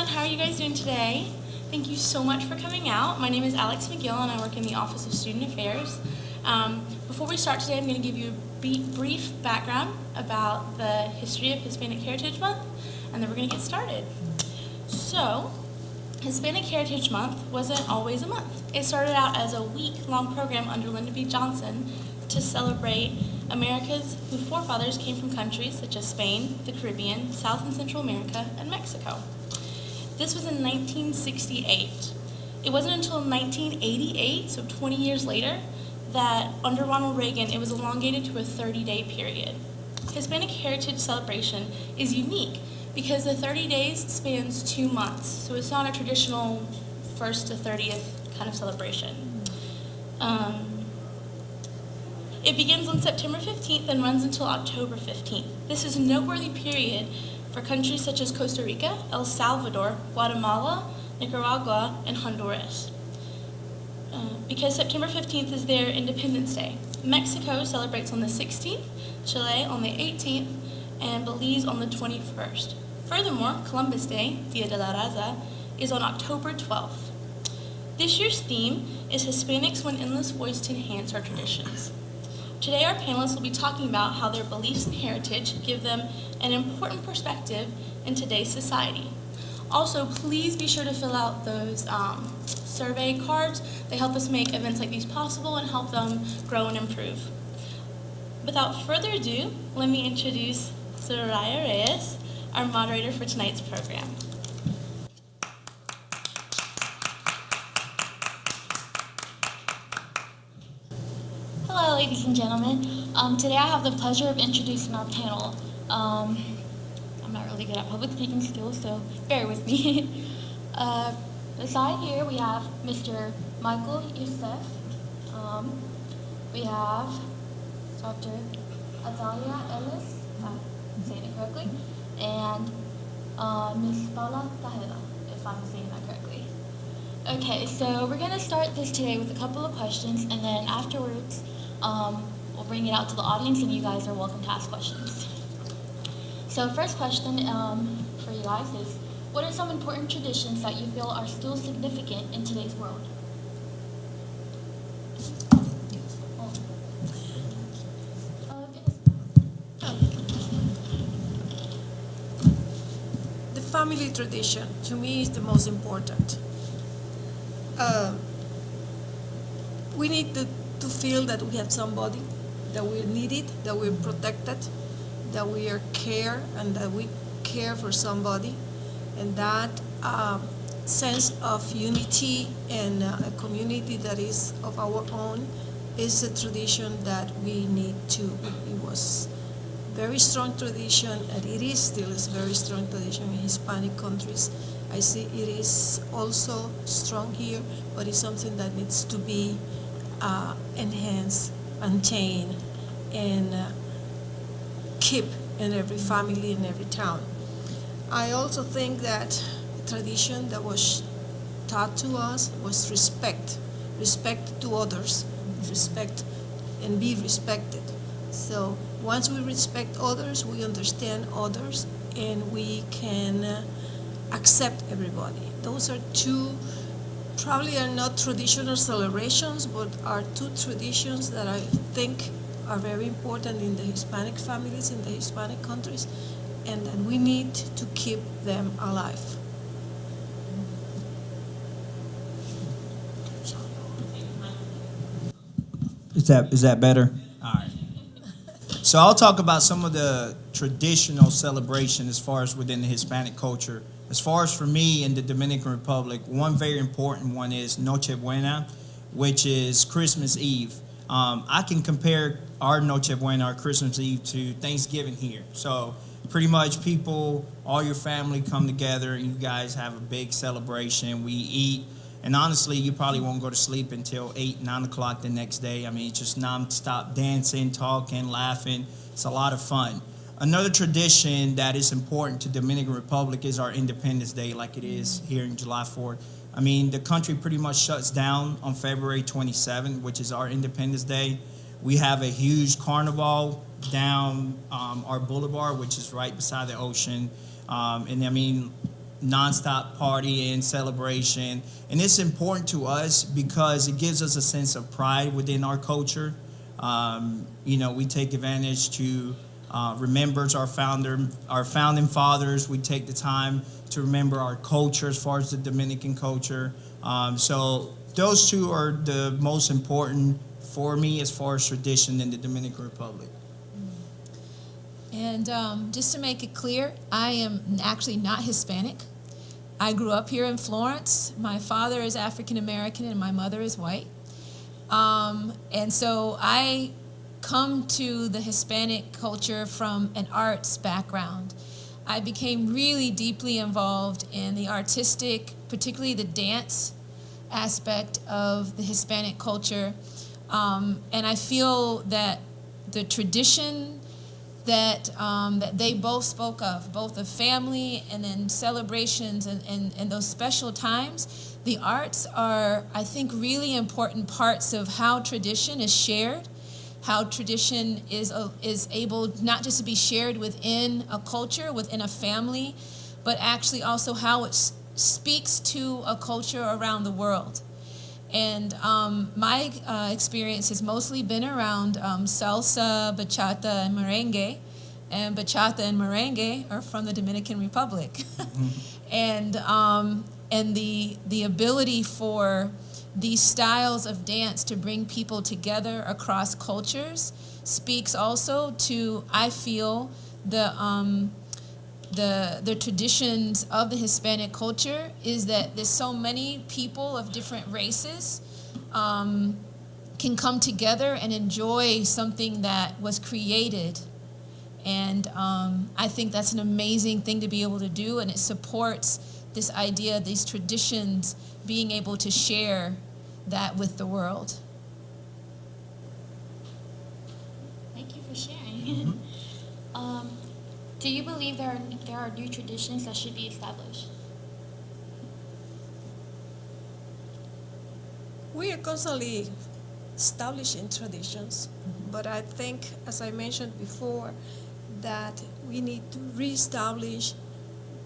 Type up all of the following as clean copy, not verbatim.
everyone. How are you guys doing today? Thank you so much for coming out. My name is Alex McGill, and I work in the Office of Student Affairs. Before we start today, I'm going to give you a brief background about the history of Hispanic Heritage Month, and then we're going to get started. So, Hispanic Heritage Month wasn't always a month. It started out as a week-long program under Lyndon B. Johnson to celebrate America's whose forefathers came from countries such as Spain, the Caribbean, South and Central America, and Mexico. This was in 1968. It wasn't until 1988, so 20 years later, that under Ronald Reagan, it was elongated to a 30-day period. Hispanic Heritage Celebration is unique because the 30 days spans 2 months, so it's not a traditional 1st to 30th kind of celebration. It begins on September 15th and runs until October 15th. This is a noteworthy period for countries such as Costa Rica, El Salvador, Guatemala, Nicaragua, and Honduras. Because September 15th is their Independence Day. Mexico celebrates on the 16th, Chile on the 18th, and Belize on the 21st. Furthermore, Columbus Day, Dia de la Raza, is on October 12th. This year's theme is Hispanics with Endless Voice to Enhance Our Traditions. Today, our panelists will be talking about how their beliefs and heritage give them an important perspective in today's society. Also, please be sure to fill out those survey cards. They help us make events like these possible and help them grow and improve. Without further ado, let me introduce Soraya Reyes, our moderator for tonight's program. Hello, ladies and gentlemen. Today I have the pleasure of introducing our panel. I'm not really good at public speaking skills, so bear with me. Beside here we have Mr. Michael Youssef. We have Dr. Atalia Ellis, if I'm saying it correctly, and Ms. Paula Tajeda, if I'm saying that correctly. Okay, so we're going to start this today with a couple of questions, and then afterwards we'll bring it out to the audience, and you guys are welcome to ask questions. So first question for you guys is, what are some important traditions that you feel are still significant in today's world? The family tradition, to me, is the most important. We need to feel that we have somebody, that we're needed, that we're protected, that we are cared, and that we care for somebody. And that sense of unity and a community that is of our own is a tradition that we need to. It was very strong tradition, and it is still a very strong tradition in Hispanic countries. I see it is also strong here, but it's something that needs to be enhanced, maintained, and keep in every family, in every town. I also think that the tradition that was taught to us was respect to others, respect and be respected. So once we respect others, we understand others, and we can accept everybody. Those are two, probably are not traditional celebrations, but are two traditions that I think are very important in the Hispanic families, in the Hispanic countries, and that we need to keep them alive. Is that better? All right. So I'll talk about some of the traditional celebration as far as within the Hispanic culture. As far as for me in the Dominican Republic, one very important one is Noche Buena, which is Christmas Eve. I can compare our Noche Buena, our Christmas Eve, to Thanksgiving here. So pretty much people, all your family come together, and you guys have a big celebration. We eat, and honestly, you probably won't go to sleep until 8, 9 o'clock the next day. I mean, it's just nonstop dancing, talking, laughing. It's a lot of fun. Another tradition that is important to Dominican Republic is our Independence Day, like it is here in July 4th. I mean, the country pretty much shuts down on February 27th, which is our Independence Day. We have a huge carnival down our boulevard, which is right beside the ocean. And I mean, nonstop party and celebration. And it's important to us because it gives us a sense of pride within our culture. We take advantage to remember our founding fathers. We take the time to remember our culture as far as the Dominican culture. So those two are the most important for me as far as tradition in the Dominican Republic. And just to make it clear, I am actually not Hispanic. I grew up here in Florence. My father is African American and my mother is white. And so I come to the Hispanic culture from an arts background. I became really deeply involved in the artistic, particularly the dance aspect of the Hispanic culture. And I feel that the tradition that they both spoke of, both the family and then celebrations and those special times, the arts are, I think, really important parts of how tradition is shared, how tradition is able not just to be shared within a culture, within a family, but actually also how it speaks to a culture around the world. And my experience has mostly been around salsa, bachata, and merengue. And bachata and merengue are from the Dominican Republic. Mm-hmm. And the ability for these styles of dance to bring people together across cultures speaks also to, I feel, the traditions of the Hispanic culture is that there's so many people of different races can come together and enjoy something that was created. And I think that's an amazing thing to be able to do, and it supports this idea, these traditions, being able to share that with the world. Thank you for sharing. Do you believe there are new traditions that should be established? We are constantly establishing traditions, but I think, as I mentioned before, that we need to reestablish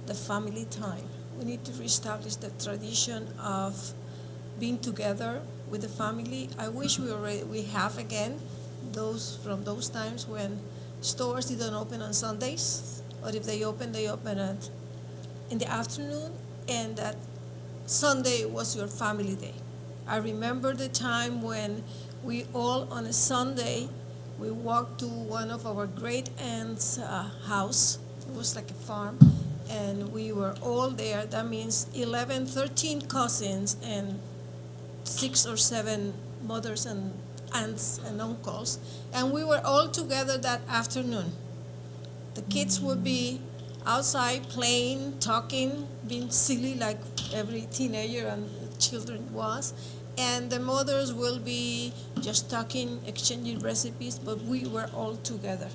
the family time. We need to reestablish the tradition of being together with the family. I wish we have again those from those times when stores didn't open on Sundays, or if they open in the afternoon, and that Sunday was your family day. I remember the time when we all on a Sunday, we walked to one of our great aunt's house. It was like a farm, and we were all there. That means 11, 13 cousins and 6 or 7 mothers and aunts and uncles, and we were all together that afternoon. The kids would be outside playing, talking, being silly like every teenager and children was, and the mothers will be just talking, exchanging recipes, but we were all together.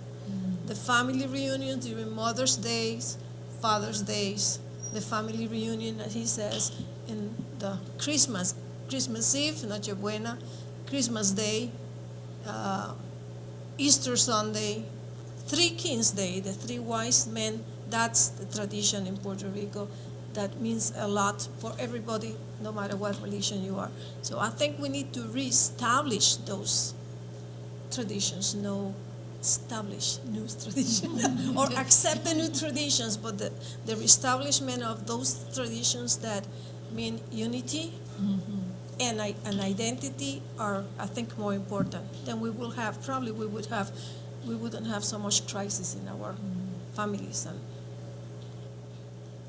The family reunions during Mother's Days, Father's Days, the family reunion, as he says, in the Christmas Eve, Noche Buena, Christmas Day, Easter Sunday, Three Kings Day, the 3 wise men. That's the tradition in Puerto Rico. That means a lot for everybody, no matter what religion you are. So I think we need to reestablish those traditions, establish new traditions, or accept the new traditions, but the reestablishment of those traditions that mean unity, mm-hmm, and an identity are, I think, more important. Then we wouldn't have so much crisis in our families.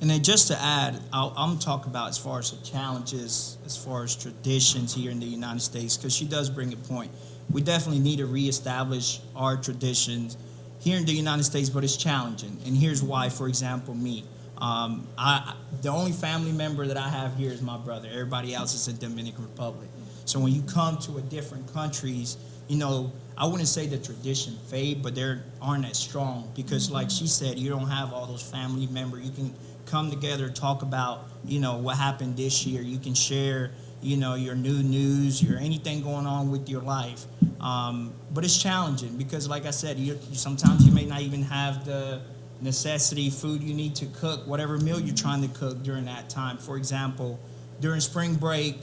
And then just to add, I'm talking about as far as the challenges, as far as traditions here in the United States, because she does bring a point. We definitely need to reestablish our traditions here in the United States, but it's challenging. And here's why. For example, me. The only family member that I have here is my brother. Everybody else is in Dominican Republic. So when you come to a different countries, I wouldn't say the tradition fade, but they aren't as strong because, like she said, you don't have all those family members. You can come together, talk about, what happened this year. You can share, your new news, your anything going on with your life. But it's challenging because, like I said, sometimes you may not even have the necessity food you need to cook, whatever meal you're trying to cook during that time. For example, during spring break,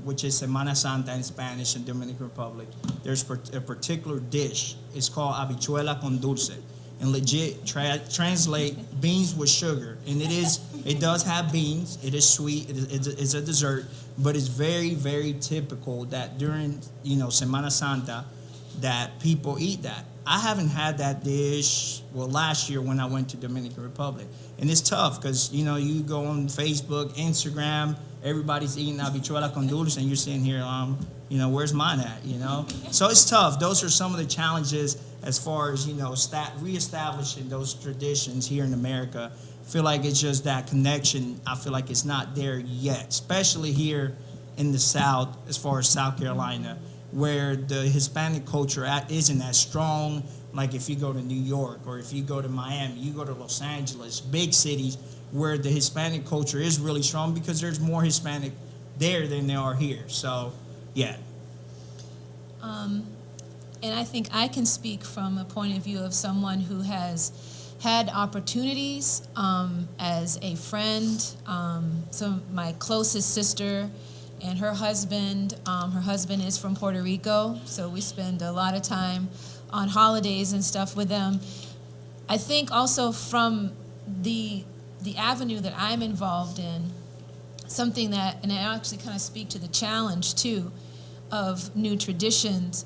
which is Semana Santa in Spanish in Dominican Republic, there's a particular dish. It's called habichuela con dulce, and legit translate beans with sugar. And it does have beans. It is sweet. It's a dessert, but it's very, very typical that during Semana Santa that people eat that. I haven't had that dish, last year when I went to Dominican Republic. And it's tough because, you go on Facebook, Instagram, everybody's eating habichuela con dulce, and you're sitting here, where's mine at, So it's tough. Those are some of the challenges as far as, reestablishing those traditions here in America. I feel like it's just that connection. I feel like it's not there yet, especially here in the South, as far as South Carolina, where the Hispanic culture isn't as strong. Like if you go to New York or if you go to Miami, you go to Los Angeles, big cities where the Hispanic culture is really strong because there's more Hispanic there than there are here. So, yeah. And I think I can speak from a point of view of someone who has had opportunities as a friend. So my closest sister and her husband is from Puerto Rico, so we spend a lot of time on holidays and stuff with them. I think also from the avenue that I'm involved in, something that, and I actually kind of speak to the challenge too of new traditions.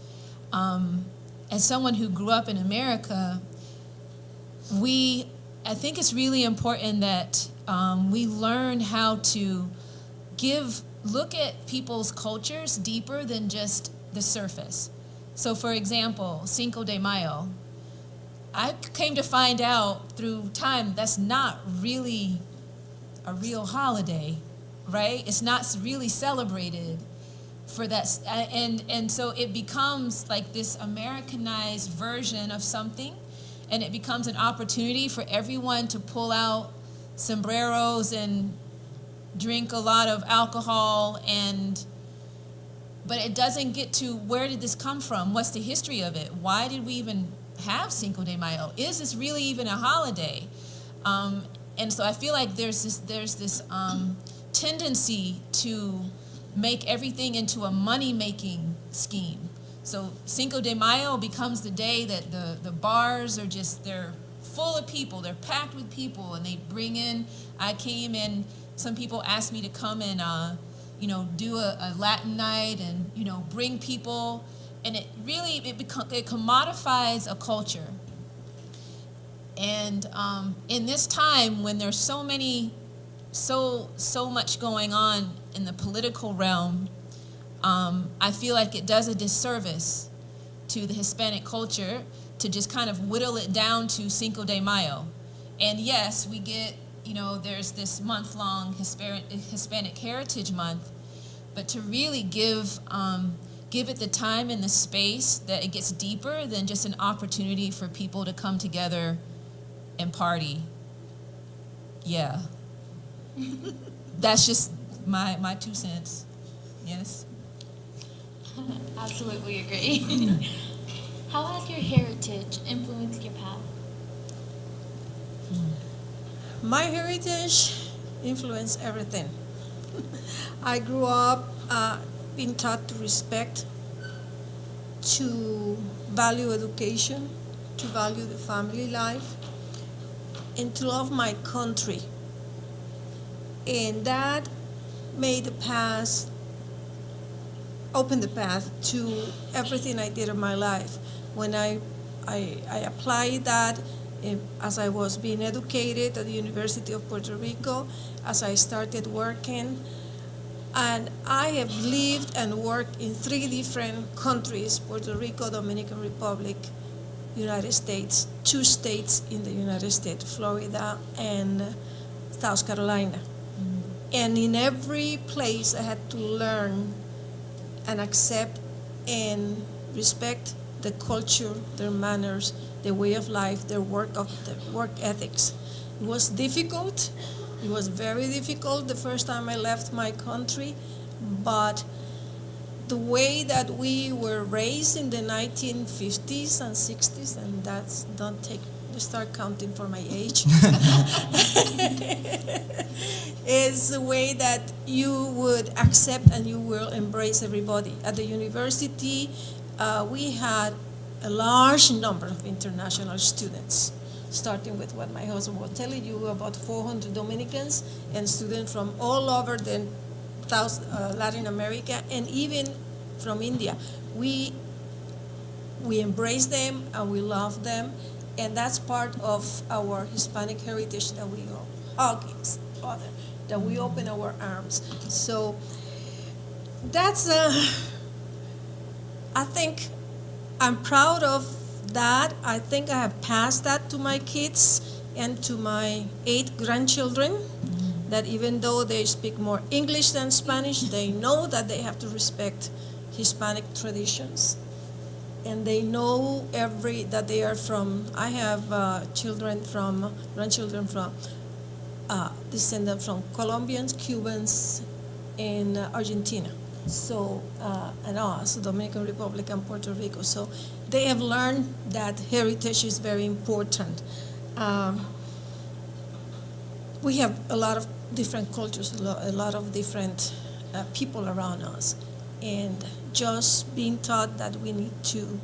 As someone who grew up in America, I think it's really important that we learn how to look at people's cultures deeper than just the surface. So for example, Cinco de Mayo, I came to find out through time that's not really a real holiday, right? It's not really celebrated for that, and so it becomes like this Americanized version of something, and it becomes an opportunity for everyone to pull out sombreros and drink a lot of alcohol, but it doesn't get to where did this come from? What's the history of it? Why did we even have Cinco de Mayo? Is this really even a holiday? And so I feel like there's this tendency to make everything into a money-making scheme. So Cinco de Mayo becomes the day that the bars are they're full of people, they're packed with people, and they bring in, I came in, some people asked me to come and, do a Latin night and, bring people, and it commodifies a culture. And in this time when there's so much going on in the political realm, I feel like it does a disservice to the Hispanic culture to just kind of whittle it down to Cinco de Mayo. And yes, we get, there's this month-long Hispanic Heritage Month, but to really give it the time and the space that it gets deeper than just an opportunity for people to come together and party. Yeah. That's just my 2 cents. Yes? Absolutely agree. How has your heritage influenced your path? My heritage influenced everything. I grew up being taught to respect, to value education, to value the family life, and to love my country. And that made opened the path to everything I did in my life. When I applied that as I was being educated at the University of Puerto Rico, as I started working, and I have lived and worked in 3 different countries: Puerto Rico, Dominican Republic, United States, 2 states in the United States, Florida and South Carolina. And in every place I had to learn and accept and respect the culture, their manners, the way of life, their work ethics. It was difficult. It was very difficult the first time I left my country, but the way that we were raised in the 1950s and 60s, and that's don't take start counting for my age. Is the way that you would accept and you will embrace everybody. At the university, we had a large number of international students, starting with what my husband was telling you, about 400 Dominicans and students from all over the Latin America and even from India. We embrace them and we love them, and that's part of our Hispanic heritage, that we hug each other, that we open our arms. So that's, I think I'm proud of that. I think I have passed that to my kids and to my 8 grandchildren, that even though they speak more English than Spanish, they know that they have to respect Hispanic traditions. And they know that they are from, I have grandchildren from, descendants from Colombians, Cubans, and Argentina. So, and also Dominican Republic and Puerto Rico. So they have learned that heritage is very important. We have a lot of different cultures, a lot of different people around us. And just being taught that we need to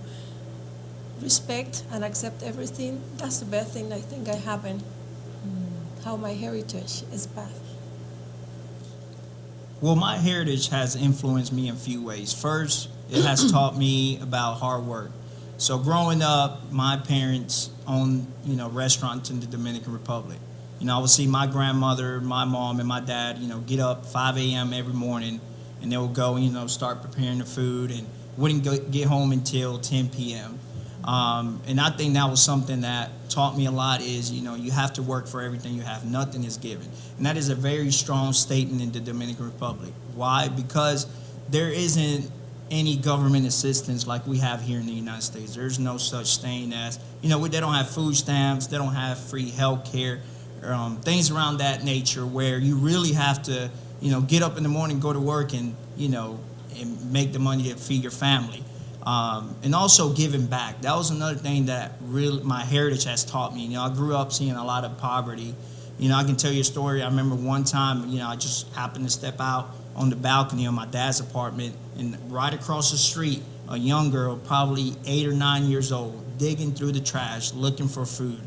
respect and accept everything, that's the best thing I think I happened, how my heritage is passed. Well, my heritage has influenced me in a few ways. First, it has taught me about hard work. So growing up, my parents owned, restaurants in the Dominican Republic. I would see my grandmother, my mom, and my dad, get up 5 a.m. every morning, and they would go, start preparing the food, and wouldn't get home until 10 p.m. And I think that was something that taught me a lot is, you have to work for everything you have. Nothing is given. And that is a very strong statement in the Dominican Republic. Why? Because there isn't any government assistance like we have here in the United States. There's no such thing as, they don't have food stamps, they don't have free health care, things around that nature where you really have to, get up in the morning, go to work, and, and make the money to feed your family. And also giving back. That was another thing that really my heritage has taught me. I grew up seeing a lot of poverty. I can tell you a story. I remember one time, I just happened to step out on the balcony of my dad's apartment, and right across the street, a young girl, probably 8 or 9 years old, digging through the trash, looking for food.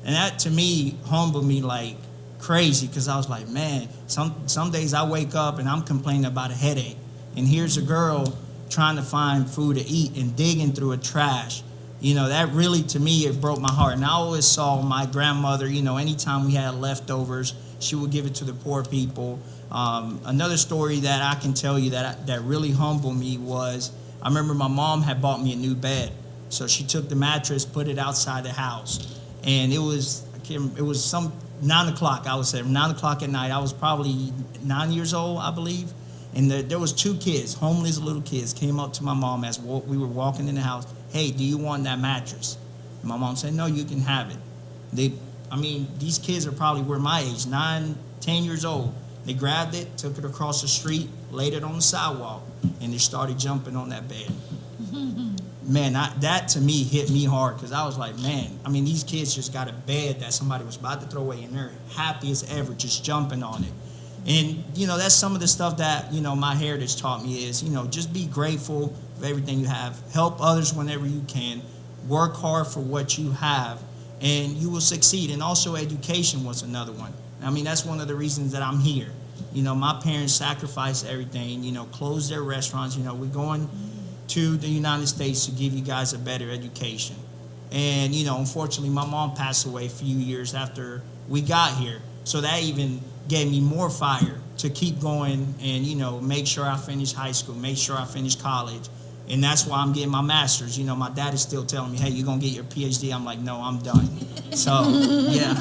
And that, to me, humbled me like crazy, because I was like, man, some days I wake up and I'm complaining about a headache, and here's a girl trying to find food to eat and digging through a trash. That really, to me, it broke my heart. And I always saw my grandmother, anytime we had leftovers, she would give it to the poor people. Another story that I can tell you that really humbled me was, I remember my mom had bought me a new bed. So she took the mattress, put it outside the house. And it was some 9 o'clock, I would say, 9 o'clock at night. I was probably 9 years old, I believe. And there was 2 kids, homeless little kids, came up to my mom as we were walking in the house. Hey, do you want that mattress? And my mom said, no, you can have it. These kids are probably were my age, 9, 10 years old. They grabbed it, took it across the street, laid it on the sidewalk, and they started jumping on that bed. Man, that to me hit me hard, because I was like, man, these kids just got a bed that somebody was about to throw away, and they're happy as ever, just jumping on it. And, that's some of the stuff that, my heritage taught me is, just be grateful for everything you have. Help others whenever you can. Work hard for what you have, and you will succeed. And also education was another one. That's one of the reasons that I'm here. My parents sacrificed everything, closed their restaurants. We're going to the United States to give you guys a better education. And, unfortunately, my mom passed away a few years after we got here. So that even gave me more fire to keep going and, make sure I finish high school, make sure I finish college. And that's why I'm getting my master's. My dad is still telling me, hey, you're going to get your PhD. I'm like, no, I'm done. So, yeah.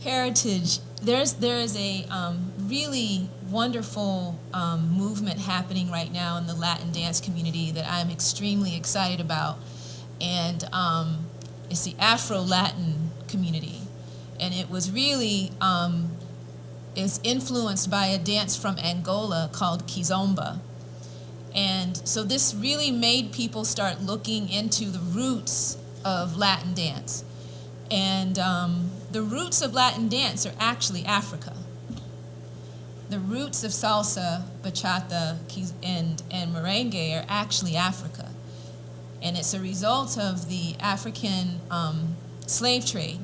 Heritage. There is a really wonderful movement happening right now in the Latin dance community that I'm extremely excited about. And it's the Afro-Latin community. And it was really is influenced by a dance from Angola called Kizomba. And so this really made people start looking into the roots of Latin dance. And the roots of Latin dance are actually Africa. The roots of salsa, bachata, and merengue are actually Africa. And it's a result of the African slave trade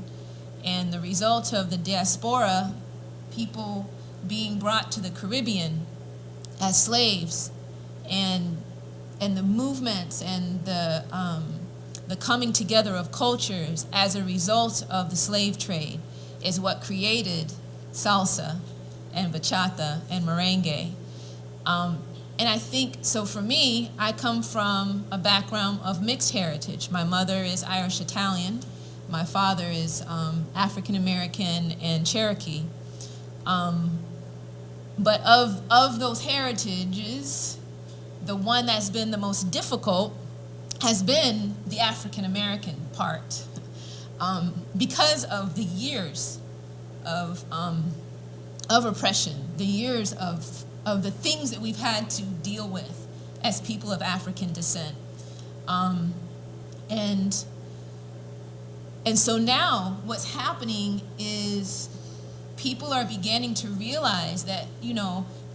and the result of the diaspora, people being brought to the Caribbean as slaves, and the movements and the coming together of cultures as a result of the slave trade is what created salsa and bachata and merengue. And I think, so for me, I come from a background of mixed heritage. My mother is Irish Italian. My father is African American and Cherokee. But of those heritages, the one that's been the most difficult has been the African American part, because of the years of oppression, the years of the things that we've had to deal with as people of African descent. And so now what's happening is people are beginning to realize that,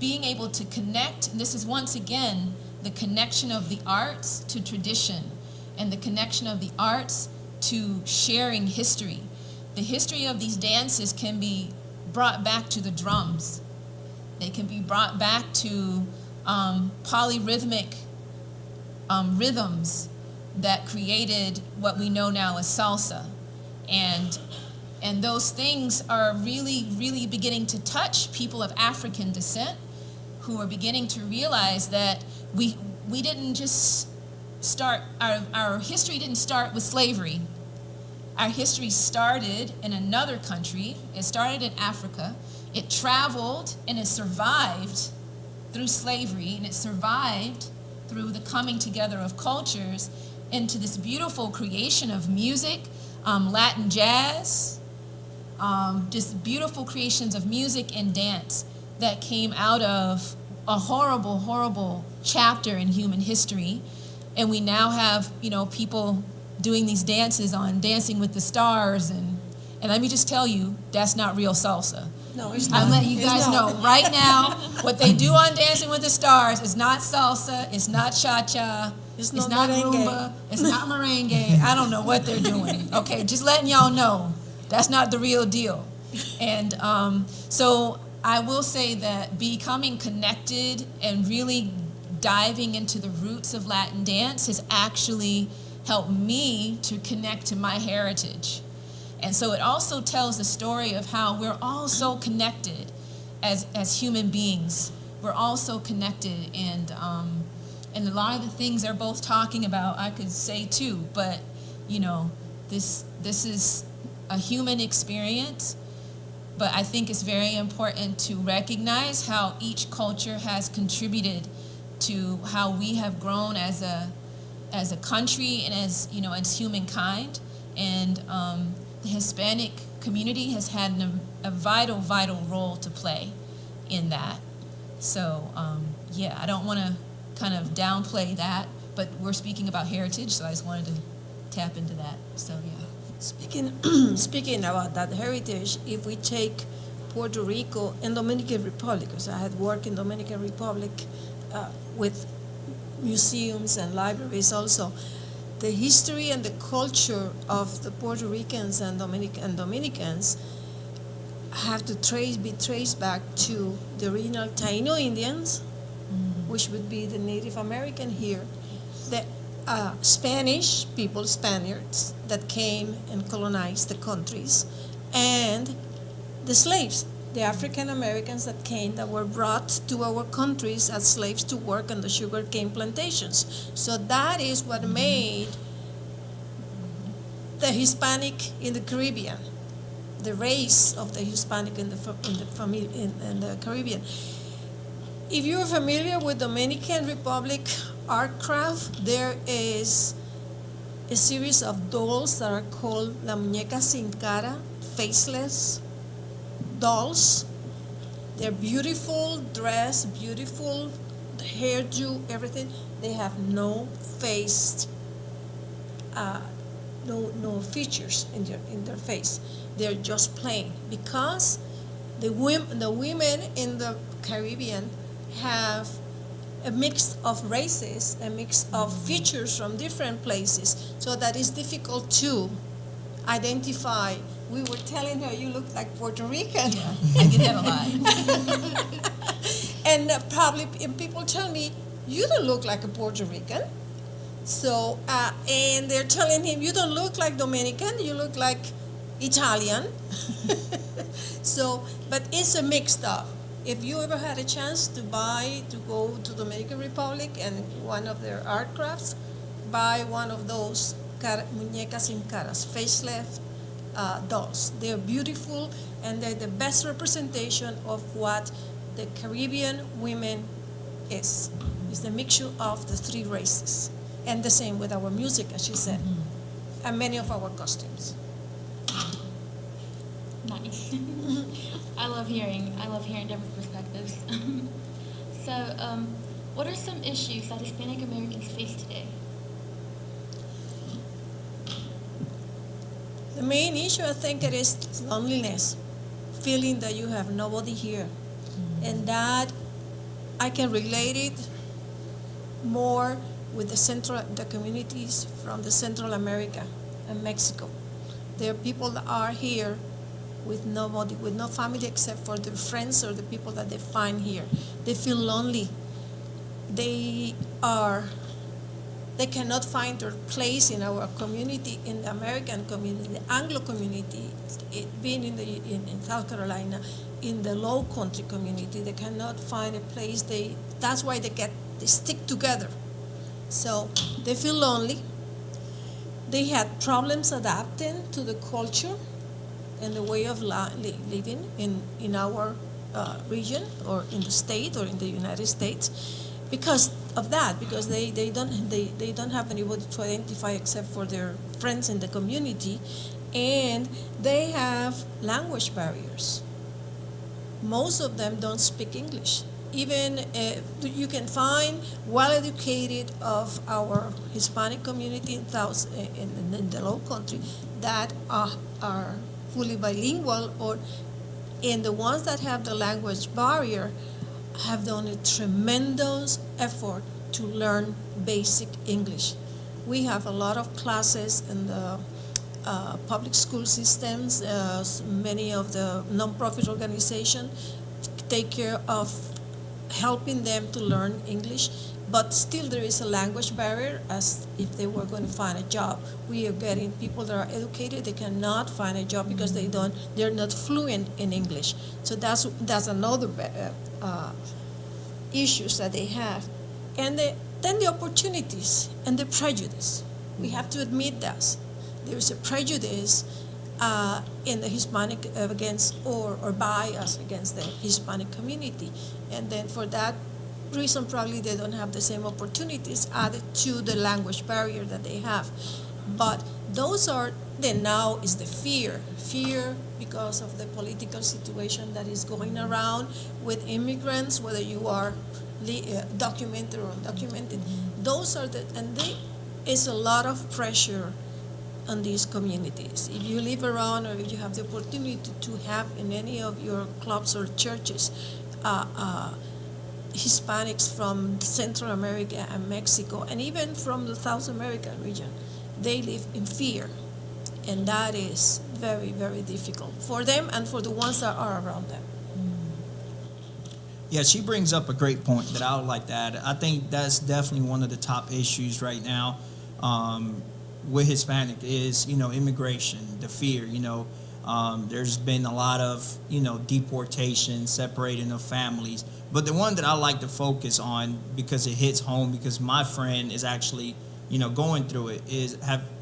being able to connect, and this is once again the connection of the arts to tradition and the connection of the arts to sharing history. The history of these dances can be brought back to the drums. They can be brought back to polyrhythmic rhythms that created what we know now as salsa. And those things are really, really beginning to touch people of African descent who are beginning to realize that we didn't just start, our history didn't start with slavery. Our history started in another country. It started in Africa. It traveled and it survived through slavery, and it survived through the coming together of cultures into this beautiful creation of music, Latin jazz, just beautiful creations of music and dance that came out of a horrible, horrible chapter in human history. And we now have, people doing these dances on Dancing with the Stars, and let me just tell you, that's not real salsa. No, it's not. I'm letting you It's guys not. know right now, what they do on Dancing with the Stars is not salsa, it's not cha-cha, It's it's not not merengue. rumba, it's not merengue. I don't know what they're doing. Okay, just letting y'all know, that's not the real deal. And so I will say that becoming connected and really diving into the roots of Latin dance has actually helped me to connect to my heritage. And so it also tells the story of how we're all so connected as human beings. We're all so connected, and a lot of the things they're both talking about, I could say too, but this is a human experience. But I think it's very important to recognize how each culture has contributed to how we have grown as a country and as humankind. And the Hispanic community has had a vital, vital role to play in that. So I don't want to kind of downplay that, but we're speaking about heritage, so I just wanted to tap into that. So yeah. Speaking about that heritage, if we take Puerto Rico and Dominican Republic, because I had worked in Dominican Republic with museums and libraries also, the history and the culture of the Puerto Ricans and Dominicans have to be traced back to the original Taino Indians, which would be the Native American here, the Spanish people, Spaniards, that came and colonized the countries, and the slaves, the African Americans that came, that were brought to our countries as slaves to work on the sugarcane plantations. So that is what made the Hispanic in the Caribbean, the race of the Hispanic in the Caribbean. If you're familiar with Dominican Republic art craft, there is a series of dolls that are called La Muñeca Sin Cara, faceless dolls. They're beautiful dress, beautiful the hairdo, everything. They have no face, no features in their face. They're just plain because the women in the Caribbean have a mix of races, a mix of features from different places, so that it's difficult to identify. We were telling her, you look like Puerto Rican. Yeah, I get that a lot. And probably and people tell me, you don't look like a Puerto Rican. So, and they're telling him, you don't look like Dominican, you look like Italian. So, but it's a mixed up. If you ever had a chance to go to Dominican Republic and one of their art crafts, buy one of those muñecas sin caras, faceless dolls. They're beautiful and they're the best representation of what the Caribbean women is. It's the mixture of the three races. And the same with our music, as she said, and many of our costumes. Nice. I love hearing different perspectives. So, what are some issues that Hispanic Americans face today? The main issue, I think, it is loneliness, feeling that you have nobody here, and that I can relate it more with the communities from the Central America and Mexico. There are people that are here with nobody, with no family except for their friends or the people that they find here. They feel lonely. They cannot find their place in our community, in the American community, the Anglo community, being in South Carolina, in the Low Country community. They cannot find a place. That's why they stick together. So they feel lonely. They had problems adapting to the culture and the way of living in our region or in the state or in the United States because of that, because they don't have anybody to identify except for their friends in the community, and they have language barriers. Most of them don't speak English. Even you can find well-educated of our Hispanic community in the Low Country that are fully bilingual, and the ones that have the language barrier have done a tremendous effort to learn basic English. We have a lot of classes in the public school systems. Many of the nonprofit organizations take care of helping them to learn English, but still there is a language barrier as if they were going to find a job. We are getting people that are educated, they cannot find a job because they're not fluent in English. So that's another issues that they have. And then the opportunities and the prejudice. We have to admit that. There is a prejudice in the Hispanic against or bias against the Hispanic community. And then for that reason, probably they don't have the same opportunities added to the language barrier that they have. But then now is the fear because of the political situation that is going around with immigrants, whether you are documented or undocumented. It's a lot of pressure on these communities. If you live around or if you have the opportunity to have in any of your clubs or churches Hispanics from Central America and Mexico, and even from the South American region, they live in fear. And that is very, very difficult for them and for the ones that are around them. Yeah, she brings up a great point that I would like to add. I think that's definitely one of the top issues right now with Hispanic is, immigration, the fear, there's been a lot of, deportation, separating of families. But the one that I like to focus on because it hits home, because my friend is actually, going through it,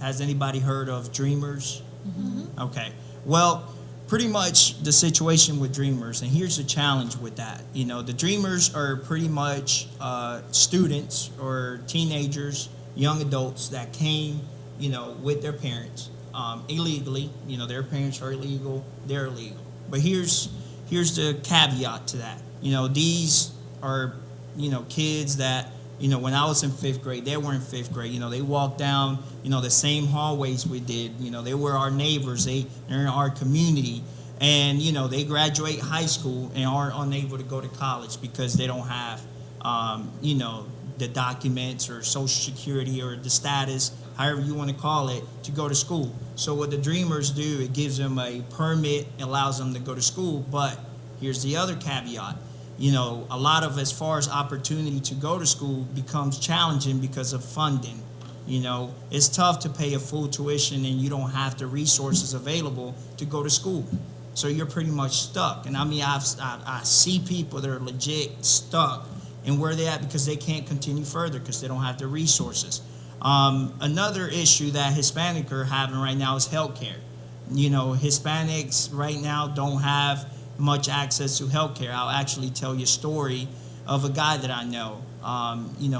has anybody heard of Dreamers? Mm-hmm. Okay. Well, pretty much the situation with Dreamers, and here's the challenge with that. The Dreamers are pretty much students or teenagers, young adults that came, with their parents illegally. Their parents are illegal, they're illegal. But here's the caveat to that. These are kids that, when I was in fifth grade, they were in fifth grade. They walked down, the same hallways we did. They were our neighbors. They're in our community. And, they graduate high school and are unable to go to college because they don't have, the documents or social security or the status, however you want to call it, to go to school. So what the Dreamers do, it gives them a permit, allows them to go to school. But here's the other caveat. A lot of, as far as opportunity to go to school, becomes challenging because of funding. It's tough to pay a full tuition and you don't have the resources available to go to school. So you're pretty much stuck. And I see people that are legit stuck and where they're at because they can't continue further because they don't have the resources. Another issue that Hispanic are having right now is healthcare. Hispanics right now don't have much access to healthcare. I'll actually tell you a story of a guy that I know.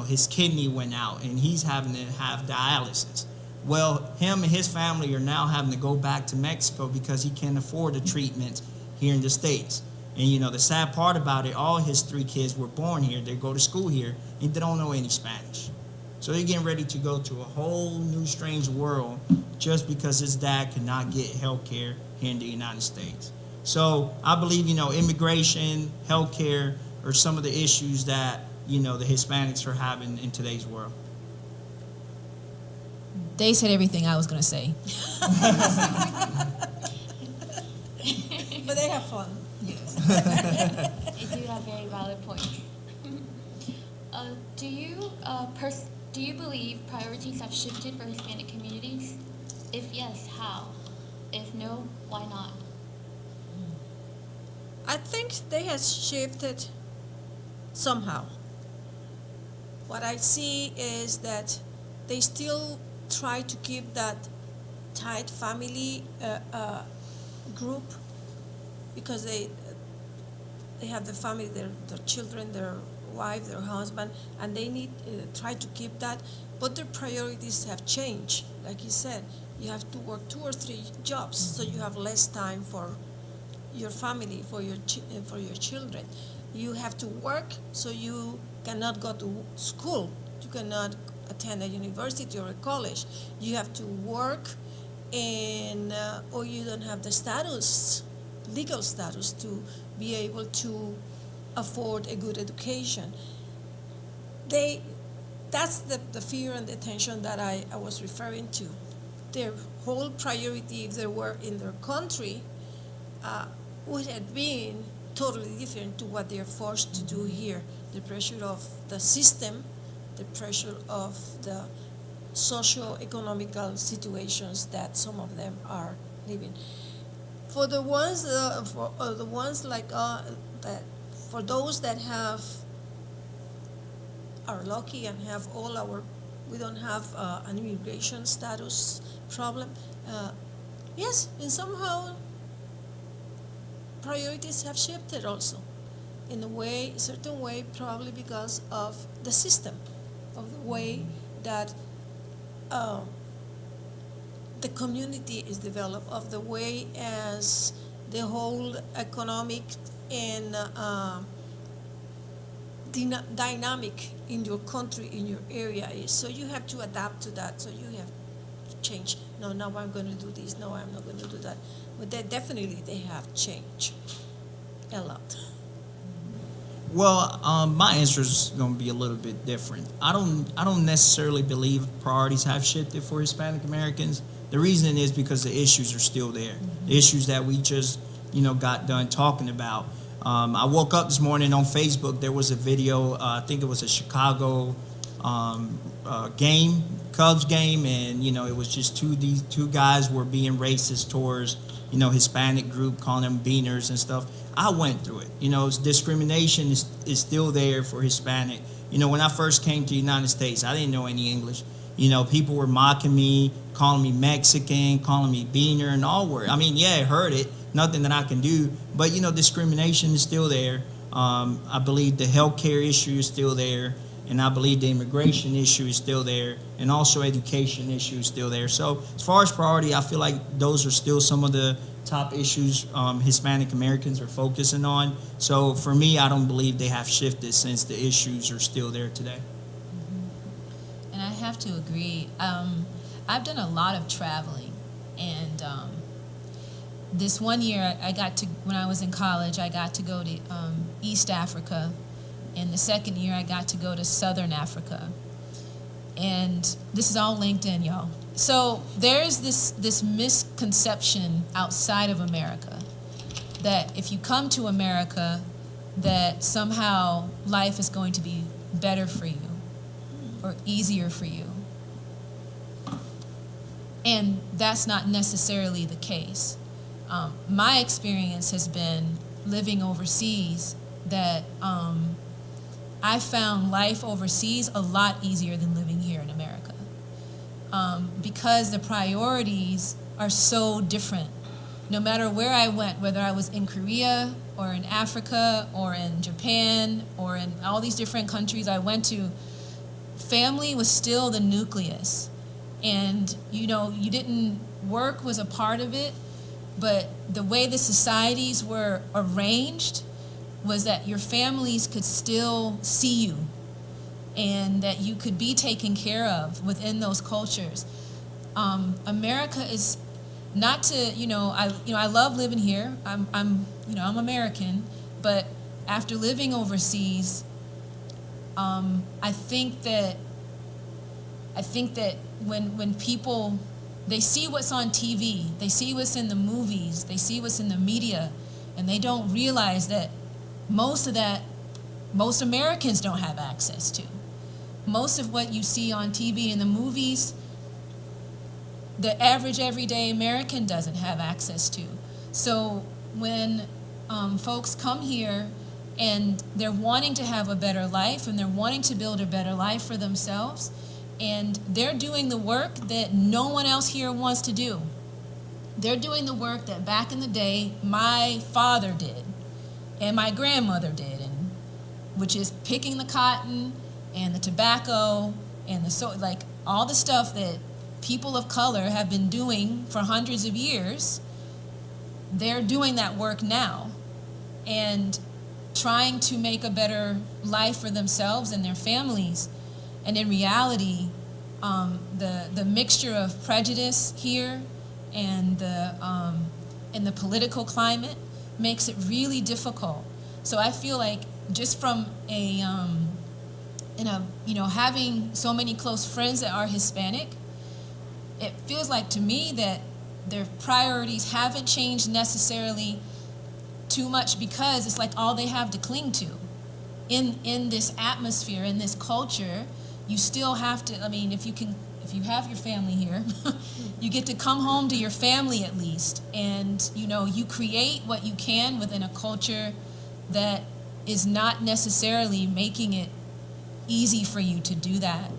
His kidney went out and he's having to have dialysis. Well, him and his family are now having to go back to Mexico because he can't afford the treatment here in the States. And, the sad part about it, all his 3 kids were born here. They go to school here, and they don't know any Spanish. So they're getting ready to go to a whole new strange world just because his dad could not get health care here in the United States. So I believe, immigration, healthcare are some of the issues that, the Hispanics are having in today's world. They said everything I was going to say. But they have fun. They do have very valid points. Do you believe priorities have shifted for Hispanic communities? If yes, how? If no, why not? I think they have shifted somehow. What I see is that they still try to keep that tight family group because they have the family, their children, their wife, their husband, and they need try to keep that. But their priorities have changed. Like you said, you have to work 2 or 3 jobs, so you have less time for your family, for your children. You have to work, so you cannot go to school. You cannot attend a university or a college. You have to work, and or you don't have the status, legal status, to be able to afford a good education. That's the fear and the tension that I was referring to. Their whole priority, if they were in their country, would have been totally different to what they're forced to do here. The pressure of the system, the pressure of the socio-economical situations that some of them are living. For the ones, for those that are lucky and have we don't have an immigration status problem. Yes, and somehow priorities have shifted also, in a certain way, probably because of the system, of the way that the community is developed, of the way as the whole economic and dynamic in your country, in your area is. So you have to adapt to that. So you have to change. No, now I'm going to do this. No, I'm not going to do that. But definitely they have changed a lot. Well, my answer is going to be a little bit different. I don't necessarily believe priorities have shifted for Hispanic Americans. The reason is because the issues are still there. The issues that we just, got done talking about. I woke up this morning on Facebook. There was a video. I think it was a Chicago game, Cubs game, and it was just these two guys were being racist towards Hispanic group, calling them beaners and stuff. I went through it. Discrimination is still there for Hispanic. When I first came to the United States, I didn't know any English. People were mocking me, calling me Mexican, calling me beaner, and all were. I heard it. Nothing that I can do. But, discrimination is still there. I believe the healthcare issue is still there. And I believe the immigration issue is still there. And also education issue is still there. So as far as priority, I feel like those are still some of the top issues Hispanic Americans are focusing on. So for me, I don't believe they have shifted since the issues are still there today. And I have to agree. I've done a lot of traveling, and this one year I got to, when I was in college, I got to go to East Africa, and the second year I got to go to Southern Africa. And this is all LinkedIn, y'all. So there's this misconception outside of America that if you come to America, that somehow life is going to be better for you or easier for you. And that's not necessarily the case. My experience has been living overseas that I found life overseas a lot easier than living here in America. Because the priorities are so different. No matter where I went, whether I was in Korea or in Africa or in Japan or in all these different countries I went to, family was still the nucleus. And, you know, work was a part of it, but the way the societies were arranged was that your families could still see you and that you could be taken care of within those cultures. America is not to, I love living here. I'm American, but after living overseas, I think that when people, they see what's on TV, they see what's in the movies, they see what's in the media, and they don't realize that most Americans don't have access to. Most of what you see on TV and the movies, the average everyday American doesn't have access to. So when folks come here and they're wanting to have a better life and they're wanting to build a better life for themselves, and they're doing the work that no one else here wants to do. They're doing the work that back in the day my father did and my grandmother did, and which is picking the cotton and the tobacco and all the stuff that people of color have been doing for hundreds of years. They're doing that work now and trying to make a better life for themselves and their families. And in reality, the mixture of prejudice here and the political climate makes it really difficult. So I feel like just from having so many close friends that are Hispanic, it feels like to me that their priorities haven't changed necessarily too much, because it's like all they have to cling to. In this atmosphere, in this culture, you still have to, if you have your family here, you get to come home to your family at least. And, you create what you can within a culture that is not necessarily making it easy for you to do that.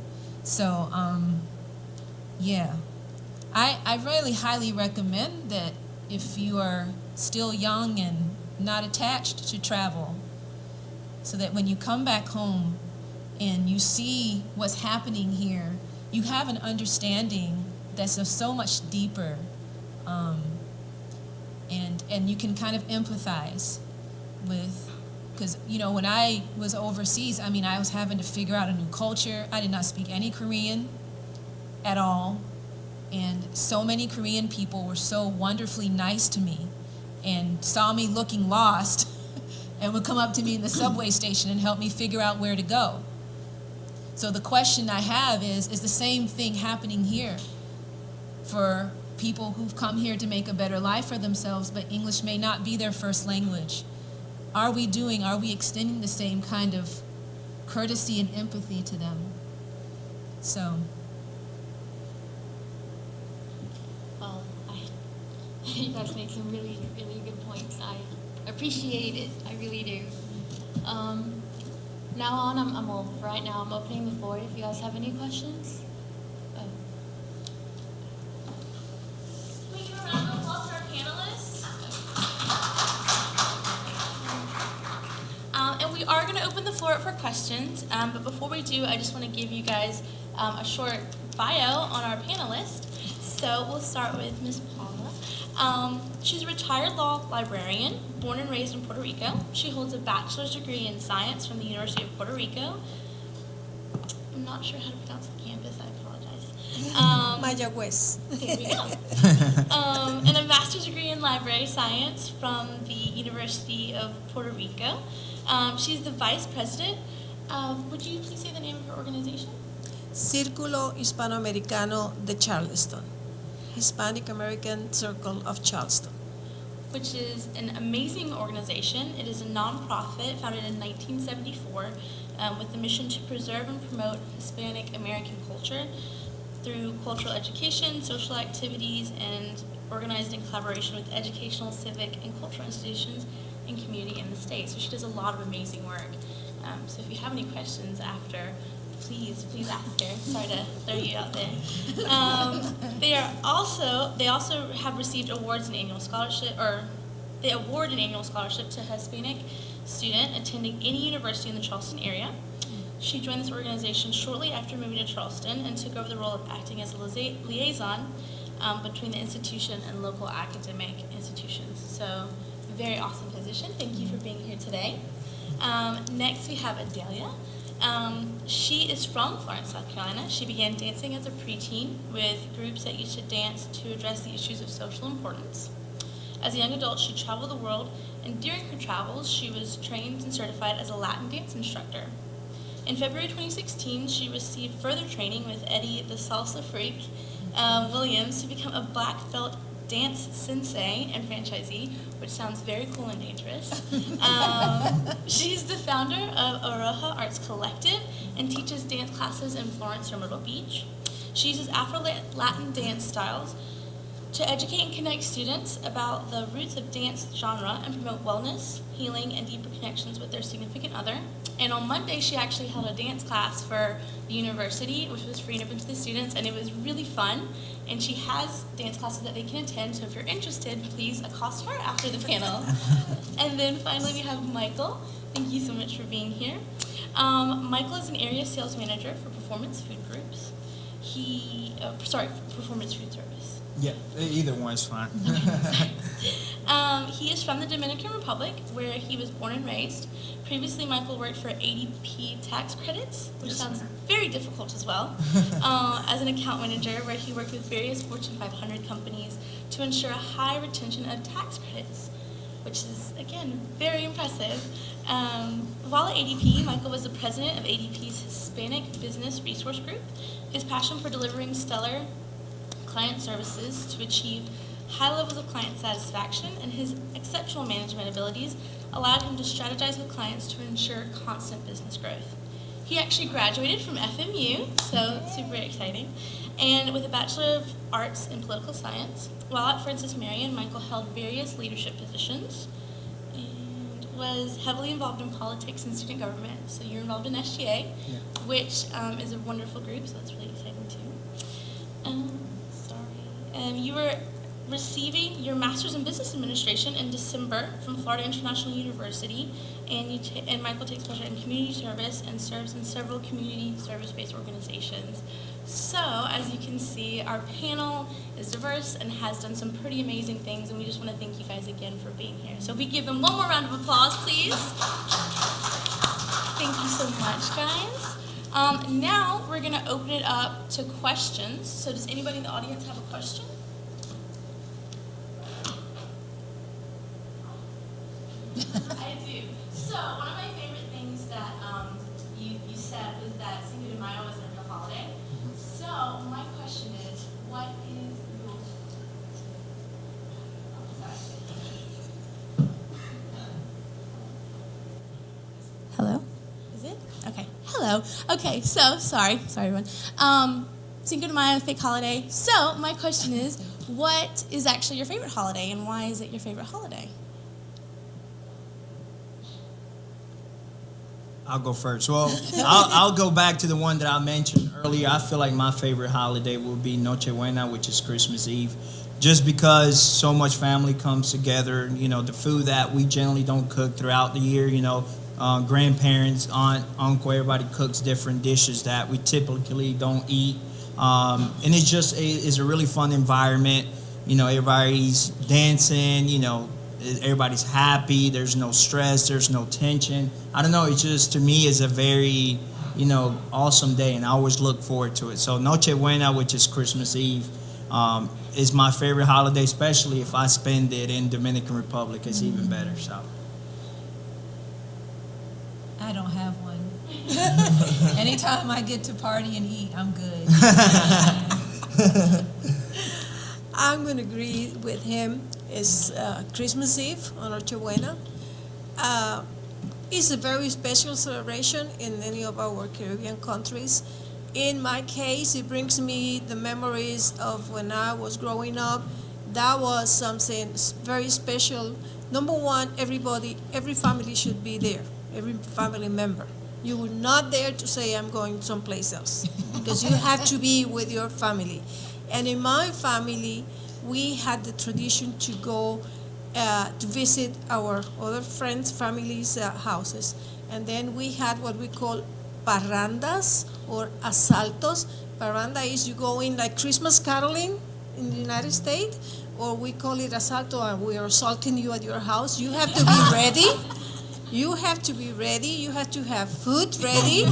So, I really highly recommend that if you are still young and not attached to travel, so that when you come back home and you see what's happening here, you have an understanding that's so much deeper, and you can kind of empathize with, because, when I was overseas, I was having to figure out a new culture. I did not speak any Korean at all, and so many Korean people were so wonderfully nice to me and saw me looking lost and would come up to me in the subway station and help me figure out where to go. So the question I have is the same thing happening here for people who've come here to make a better life for themselves, but English may not be their first language? Are we extending the same kind of courtesy and empathy to them? So. Well, you guys make some really, really good points. I appreciate it. I really do. Now on, right now I'm opening the floor if you guys have any questions. Can we give a round of applause to our panelists? And we are going to open the floor up for questions. But before we do, I just want to give you guys a short bio on our panelists. So we'll start with Ms. Paula. She's a retired law librarian, born and raised in Puerto Rico. She holds a bachelor's degree in science from the University of Puerto Rico. I'm not sure how to pronounce the campus, I apologize. Mayagüez. There we go. And a master's degree in library science from the University of Puerto Rico. She's the vice president of, would you please say the name of her organization? Círculo Hispanoamericano de Charleston. Hispanic American Circle of Charleston. Which is an amazing organization. It is a nonprofit founded in 1974 with the mission to preserve and promote Hispanic American culture through cultural education, social activities, and organized in collaboration with educational, civic, and cultural institutions and community in the state. So she does a lot of amazing work. So if you have any questions after, please ask her. Sorry to throw you out there. They also have received awards and annual scholarship, or they award an annual scholarship to a Hispanic student attending any university in the Charleston area. She joined this organization shortly after moving to Charleston and took over the role of acting as a liaison between the institution and local academic institutions. So, very awesome position. Thank you for being here today. Next, we have Adelia. She is from Florence, South Carolina. She began dancing as a preteen with groups that used to dance to address the issues of social importance. As a young adult, she traveled the world, and during her travels, she was trained and certified as a Latin dance instructor. In February 2016, she received further training with Eddie the Salsa Freak Williams to become a black belt dance sensei and franchisee, which sounds very cool and dangerous. She's the founder of Aroha Arts Collective and teaches dance classes in Florence or Myrtle Beach. She uses Afro-Latin dance styles to educate and connect students about the roots of dance genre and promote wellness, healing, and deeper connections with their significant other. And on Monday, she actually held a dance class for the university, which was free and open to the students, and it was really fun. And she has dance classes that they can attend, so if you're interested, please accost her after the panel. And then finally, we have Michael. Thank you so much for being here. Michael is an area sales manager for Performance Food Groups. Performance Food Service. Yeah, either one's fine. He is from the Dominican Republic, where he was born and raised. Previously, Michael worked for ADP tax credits, which sounds very difficult as well, as an account manager, where he worked with various Fortune 500 companies to ensure a high retention of tax credits, which is, again, very impressive. While at ADP, Michael was the president of ADP's Hispanic Business Resource Group. His passion for delivering stellar client services to achieve high levels of client satisfaction and his exceptional management abilities allowed him to strategize with clients to ensure constant business growth. He actually graduated from FMU, so it's super exciting, and with a Bachelor of Arts in Political Science. While at Francis Marion, Michael held various leadership positions and was heavily involved in politics and student government. So you're involved in SGA, which is a wonderful group, so that's really exciting too. You were receiving your Master's in Business Administration in December from Florida International University, and Michael takes pleasure in community service and serves in several community service-based organizations. So, as you can see, our panel is diverse and has done some pretty amazing things, and we just want to thank you guys again for being here. So if we give them one more round of applause, please. Thank you so much, guys. Now we're going to open it up to questions. So does anybody in the audience have a question? I do. So one of my favorite things that you said was that Cinco de Mayo was a real holiday. So my question is, what is your... Hello? Is it? Okay. Hello. Okay, so, sorry everyone. Cinco de Mayo, fake holiday. So my question is, what is actually your favorite holiday, and why is it your favorite holiday? I'll go first. Well, I'll go back to the one that I mentioned earlier. I feel like my favorite holiday will be Noche Buena, which is Christmas Eve. Just because so much family comes together, the food that we generally don't cook throughout the year, grandparents, aunt, uncle, everybody cooks different dishes that we typically don't eat. And it's a really fun environment. everybody's dancing, everybody's happy, there's no stress, there's no tension. I don't know, it just, to me, is a very, awesome day, and I always look forward to it. So Noche Buena, which is Christmas Eve, is my favorite holiday, especially if I spend it in Dominican Republic. It's even better. So I don't have one. Anytime I get to party and eat, I'm good. I'm going to agree with him. It's Christmas Eve on Noche Buena. It's a very special celebration in many of our Caribbean countries. In my case, it brings me the memories of when I was growing up. That was something very special. Number one, every family should be there, every family member. You were not there to say, I'm going someplace else, because you have to be with your family. And in my family, we had the tradition to go to visit our other friends' families' houses. And then we had what we call parrandas or asaltos. Parranda is you go in like Christmas caroling in the United States, or we call it asalto, and we are assaulting you at your house. You have to be ready. You have to be ready. You have to have food ready,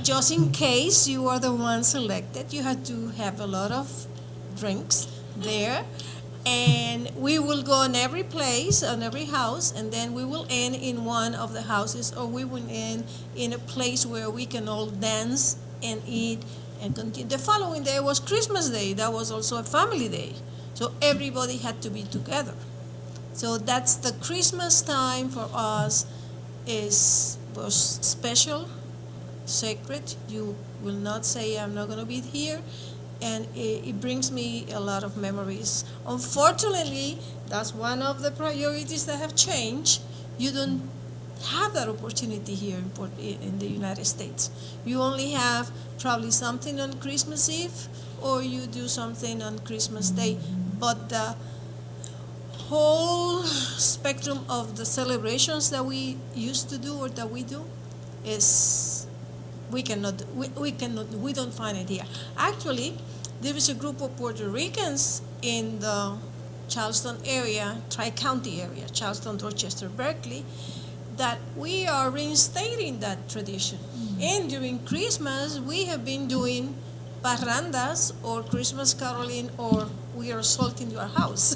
just in case you are the one selected. You have to have a lot of drinks there. And we will go in every place, on every house, and then we will end in one of the houses, or we will end in a place where we can all dance and eat and continue. The following day was Christmas Day. That was also a family day. So everybody had to be together. So that's the Christmas time for us was special, sacred. You will not say, I'm not going to be here. And it brings me a lot of memories. Unfortunately, that's one of the priorities that have changed. You don't have that opportunity here in the United States. You only have probably something on Christmas Eve, or you do something on Christmas Day. But the whole spectrum of the celebrations that we used to do or that we do is we don't find it here. Actually, there is a group of Puerto Ricans in the Charleston area, Tri-County area, Charleston, Dorchester, Berkeley, that we are reinstating that tradition. And during Christmas, we have been doing parrandas or Christmas caroling, or we are assaulting your house.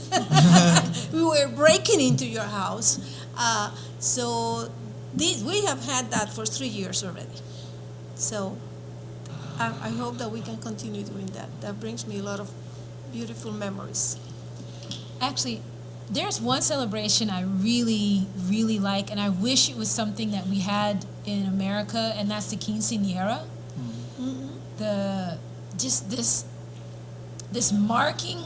We were breaking into your house. We have had that for 3 years already. So I hope that we can continue doing that. That brings me a lot of beautiful memories. Actually, there's one celebration I really, really like, and I wish it was something that we had in America, and that's the quinceanera. Mm-hmm. This marking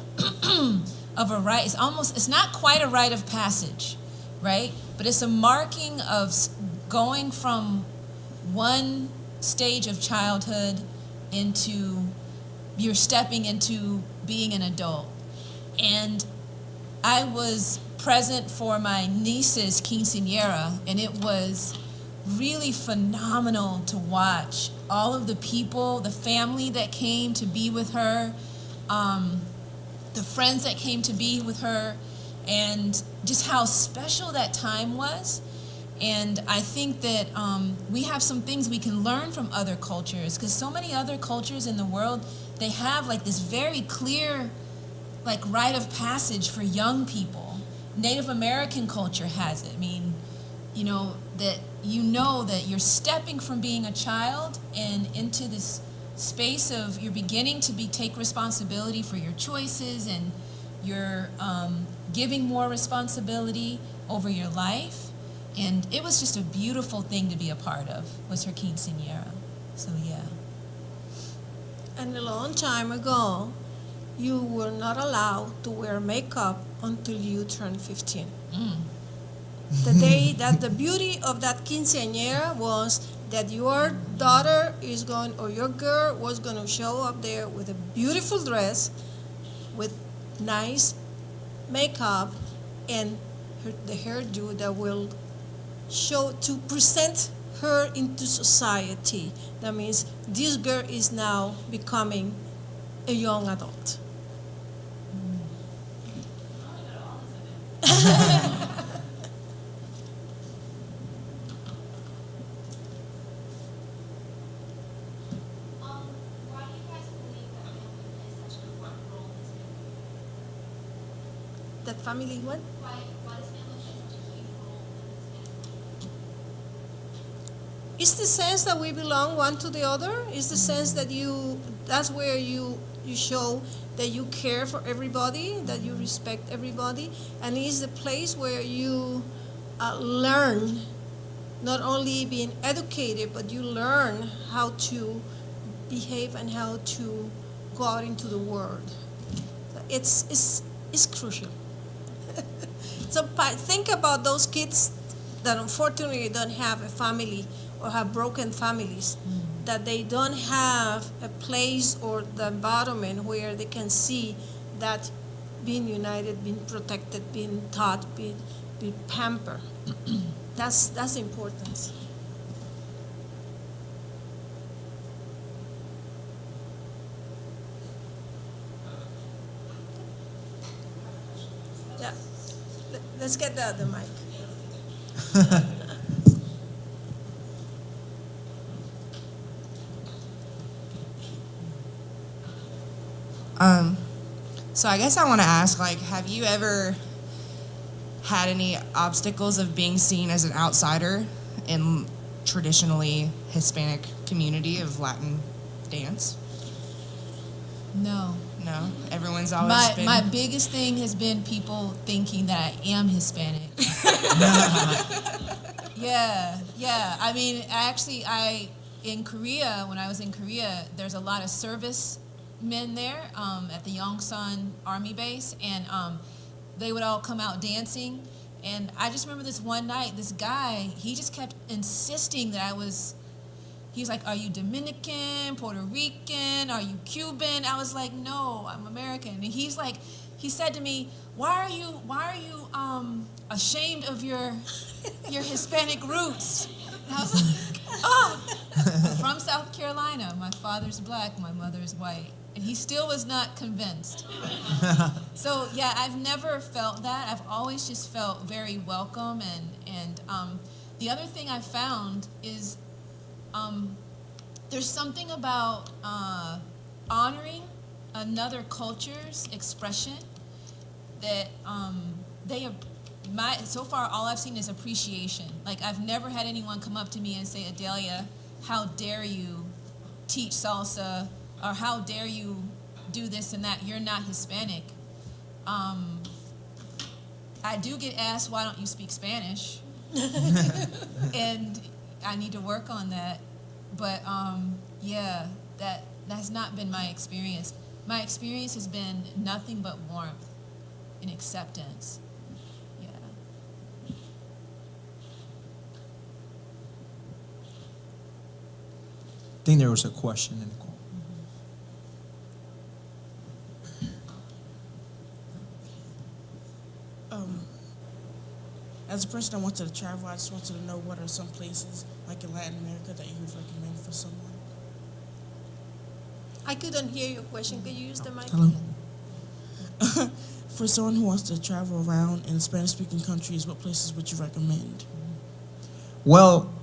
of a rite. It's not quite a rite of passage, right? But it's a marking of going from one stage of childhood you're stepping into being an adult. And I was present for my niece's quinceanera, and it was really phenomenal to watch all of the people, the family that came to be with her, the friends that came to be with her, and just how special that time was. And I think that we have some things we can learn from other cultures, because so many other cultures in the world, they have like this very clear like rite of passage for young people. Native American culture has it. I mean, that you're stepping from being a child and into this space of you're beginning to take responsibility for your choices, and you're giving more responsibility over your life. And it was just a beautiful thing to be a part of, was her quinceanera. So, yeah. And a long time ago, you were not allowed to wear makeup until you turned 15. The day that the beauty of that quinceañera was that your daughter or your girl was going to show up there with a beautiful dress, with nice makeup, and the hairdo that will show to present her into society. That means this girl is now becoming a young adult. family what? It's the sense that we belong one to the other. It's the sense that that's where you show that you care for everybody, that you respect everybody, and it's the place where you learn, not only being educated, but you learn how to behave and how to go out into the world. It's crucial. So think about those kids that unfortunately don't have a family or have broken families, that they don't have a place or the environment where they can see that being united, being protected, being taught, being pampered. That's important. Yeah. Let's get the mic. So I guess I want to ask, like, have you ever had any obstacles of being seen as an outsider in traditionally Hispanic community of Latin dance? No. No? Everyone's always been... My biggest thing has been people thinking that I am Hispanic. Yeah. I mean, in Korea, when I was in Korea, there's a lot of service men there at the Yongsan Army base, and they would all come out dancing. And I just remember this one night, this guy, he just kept insisting that he was like, are you Dominican, Puerto Rican, are you Cuban? I was like, no, I'm American. And he's like, he said to me, why are you ashamed of your Hispanic roots? And I was like, oh, I'm from South Carolina. My father's black, my mother's white. And he still was not convinced. So yeah, I've never felt that. I've always just felt very welcome. And the other thing I found is there's something about honoring another culture's expression that so far all I've seen is appreciation. Like, I've never had anyone come up to me and say, Adelia, how dare you teach salsa, or how dare you do this and that, you're not Hispanic. I do get asked, why don't you speak Spanish? And I need to work on that. But yeah, that's not been my experience. My experience has been nothing but warmth and acceptance. Yeah. I think there was a question in the corner. As a person that wants to travel, I just wanted to know what are some places, like in Latin America, that you would recommend for someone? I couldn't hear your question. Could you use the mic? Hello? For someone who wants to travel around in Spanish-speaking countries, what places would you recommend? Well,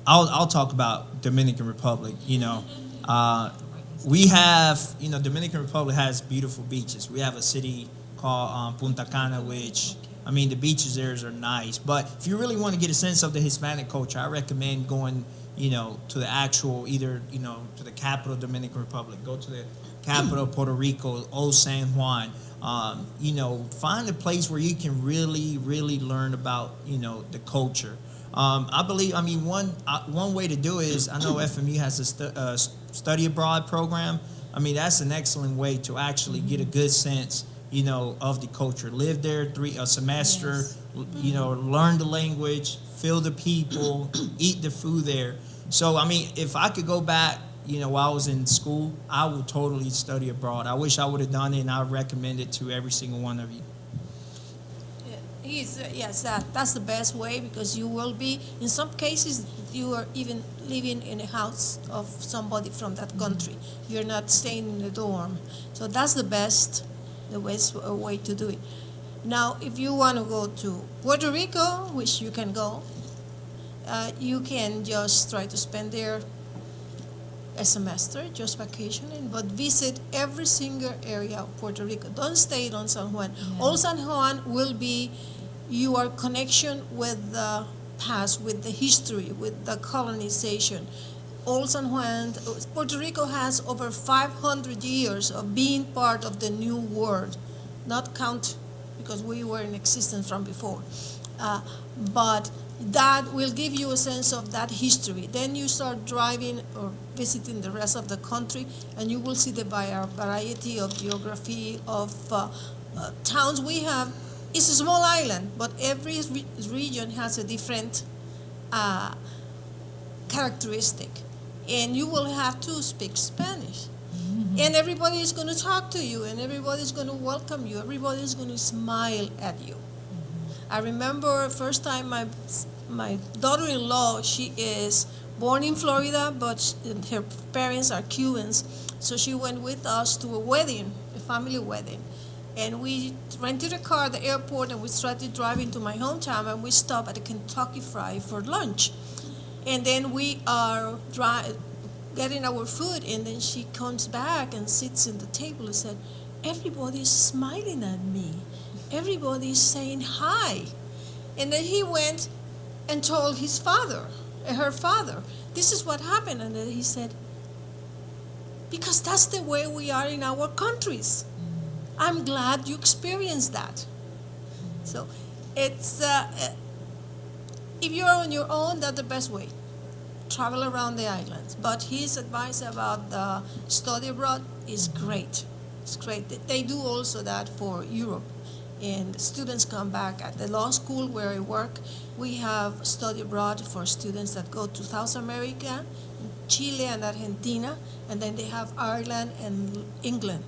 I'll talk about Dominican Republic. We have, Dominican Republic has beautiful beaches. We have a city called Punta Cana, which, the beaches there are nice. But if you really want to get a sense of the Hispanic culture, I recommend going, to the actual, either, to the capital of Dominican Republic, go to the capital of Puerto Rico, Old San Juan. Find a place where you can really, really learn about, the culture. I believe, one way to do it is, I know FMU has a study abroad program. That's an excellent way to actually get a good sense, of the culture. Live there a semester, yes. Learn the language, feel the people, eat the food there. So, if I could go back, while I was in school, I would totally study abroad. I wish I would have done it, and I recommend it to every single one of you. Yes, that's the best way, because you will be, in some cases, you are even living in a house of somebody from that country. You're not staying in a dorm. So that's the best way to do it. Now, if you want to go to Puerto Rico, which you can go, you can just try to spend there a semester, just vacationing, but visit every single area of Puerto Rico. Don't stay on San Juan. Yeah. All San Juan will be your connection with the past, with the history, with the colonization. Old San Juan, Puerto Rico has over 500 years of being part of the New World, not count because we were in existence from before. But that will give you a sense of that history. Then you start driving or visiting the rest of the country, and you will see the variety of geography of towns we have. It's a small island, but every region has a different characteristic. And you will have to speak Spanish. Mm-hmm. And everybody is going to talk to you, and everybody is going to welcome you. Everybody is going to smile at you. Mm-hmm. I remember first time my daughter-in-law, she is born in Florida, but her parents are Cubans. So she went with us to a wedding, a family wedding. And we rented a car at the airport, and we started driving to my hometown, and we stopped at a Kentucky Fried for lunch. And then we are getting our food, and then she comes back and sits in the table and said, everybody's smiling at me. Everybody's saying hi. And then he went and told his father, her father, this is what happened. And then he said, because that's the way we are in our countries. I'm glad you experienced that. So it's, if you're on your own, that's the best way. Travel around the islands. But his advice about the study abroad is great. It's great. They do also that for Europe. And students come back at the law school where I work. We have study abroad for students that go to South America, Chile and Argentina, and then they have Ireland and England.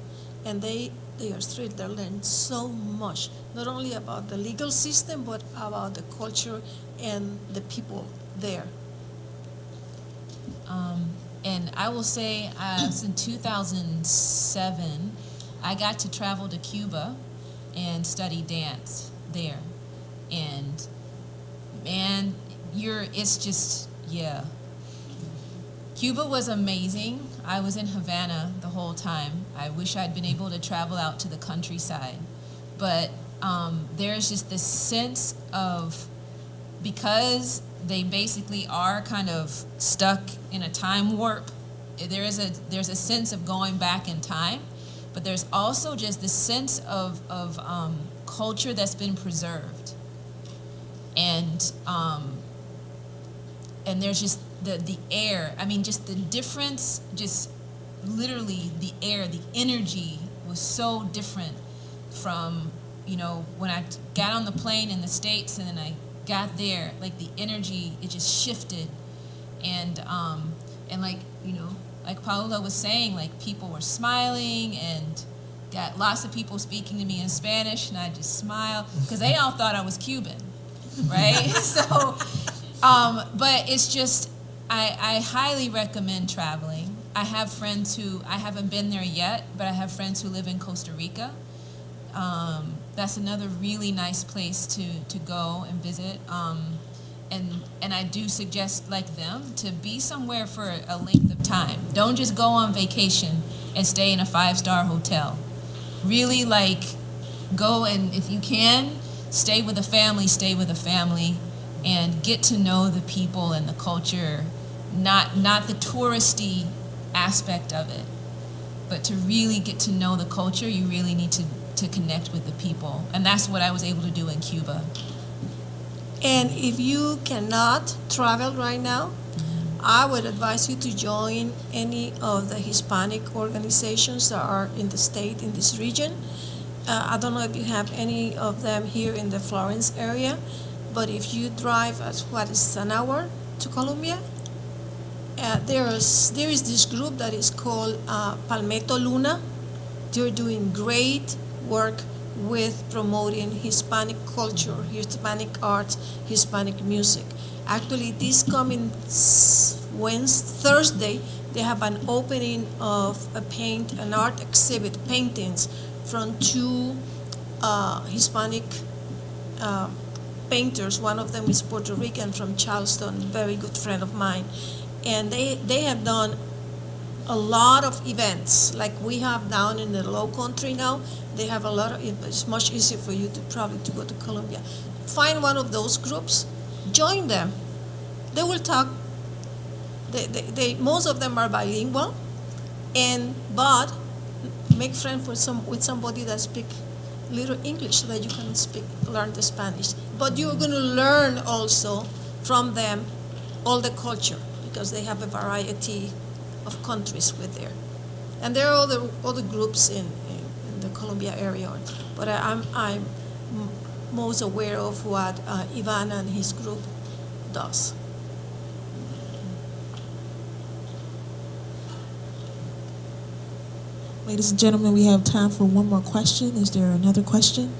And they are thrilled. They learn so much, not only about the legal system, but about the culture and the people there. And I will say, in 2007, I got to travel to Cuba and study dance there. And man, it's just, yeah. Cuba was amazing. I was in Havana the whole time. I wish I'd been able to travel out to the countryside. But there's just this sense of, because they basically are kind of stuck in a time warp, there's a sense of going back in time, but there's also just this sense of culture that's been preserved. And there's just the air. I mean, just the difference, just literally the air, the energy was so different from, when I got on the plane in the States and then I got there, like the energy, it just shifted. And like, like Paola was saying, like people were smiling and got lots of people speaking to me in Spanish, and I just smiled because they all thought I was Cuban, right? So, but it's just, I highly recommend traveling. I have friends I haven't been there yet, but I have friends who live in Costa Rica. That's another really nice place to go and visit. And I do suggest, like them, to be somewhere for a length of time. Don't just go on vacation and stay in a 5-star hotel. Really, go, and if you can, stay with a family, and get to know the people and the culture, not the touristy aspect of it, but to really get to know the culture, you really need to connect with the people. And that's what I was able to do in Cuba. And if you cannot travel right now, I would advise you to join any of the Hispanic organizations that are in the state, in this region. I don't know if you have any of them here in the Florence area, but if you drive an hour to Colombia, there is this group that is called Palmetto Luna. They're doing great work with promoting Hispanic culture, Hispanic arts, Hispanic music. Actually, this coming Thursday, they have an opening of an art exhibit, paintings from 2 Hispanic painters. One of them is Puerto Rican from Charleston, very good friend of mine. And they have done a lot of events like we have down in the Low Country now. They have a lot of. It's much easier for you to probably to go to Colombia. Find one of those groups, join them. They will talk. They most of them are bilingual, but make friends with somebody that speak little English so that you can learn the Spanish. But you're going to learn also from them all the culture because they have a variety of countries with there. And there are other groups in the Colombia area, but I'm most aware of what Ivan and his group does. Ladies and gentlemen, we have time for one more question. Is there another question?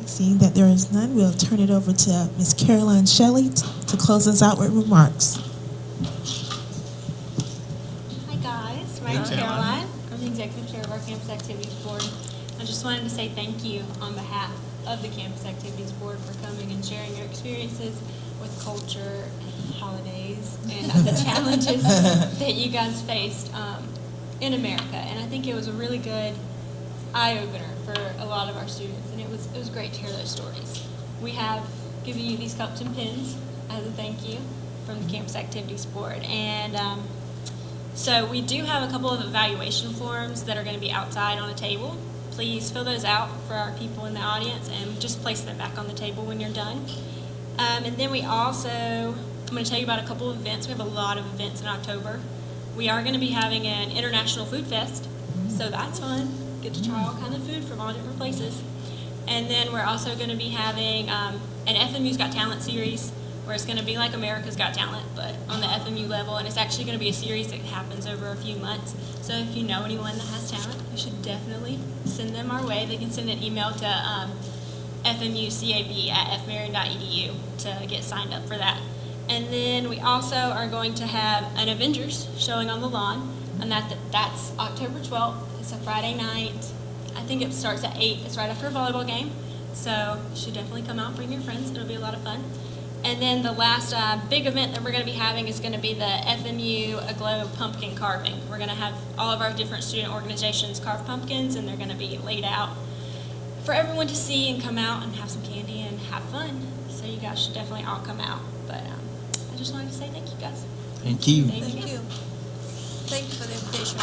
Seeing that there is none, we'll turn it over to Ms. Caroline Shelley to close us out with remarks. Hi guys, my name's Caroline. I'm the executive chair of our Campus Activities Board. I just wanted to say thank you on behalf of the Campus Activities Board for coming and sharing your experiences with culture and holidays and the challenges that you guys faced in America. And I think it was a really good eye-opener for a lot of our students, and it was great to hear those stories. We have given you these cups and pins as a thank you from the Campus Activities Board. And so we do have a couple of evaluation forms that are going to be outside on a table. Please fill those out for our people in the audience and just place them back on the table when you're done. And then we also, I'm going to tell you about a couple of events. We have a lot of events in October. We are going to be having an International Food Fest, so that's fun. Get to try all kinds of food from all different places. And then we're also going to be having an FMU's Got Talent series, where it's going to be like America's Got Talent, but on the FMU level, and it's actually going to be a series that happens over a few months. So if you know anyone that has talent, you should definitely send them our way. They can send an email to fmucab@fmarion.edu to get signed up for that. And then we also are going to have an Avengers showing on the lawn, and that's October 12th. It's a Friday night. I think it starts at 8. It's right after a volleyball game. So you should definitely come out and bring your friends. It'll be a lot of fun. And then the last big event that we're going to be having is going to be the FMU Aglow Pumpkin Carving. We're going to have all of our different student organizations carve pumpkins, and they're going to be laid out for everyone to see and come out and have some candy and have fun. So you guys should definitely all come out. But I just wanted to say thank you, guys. Thank you. Thank you. Thank you for the invitation.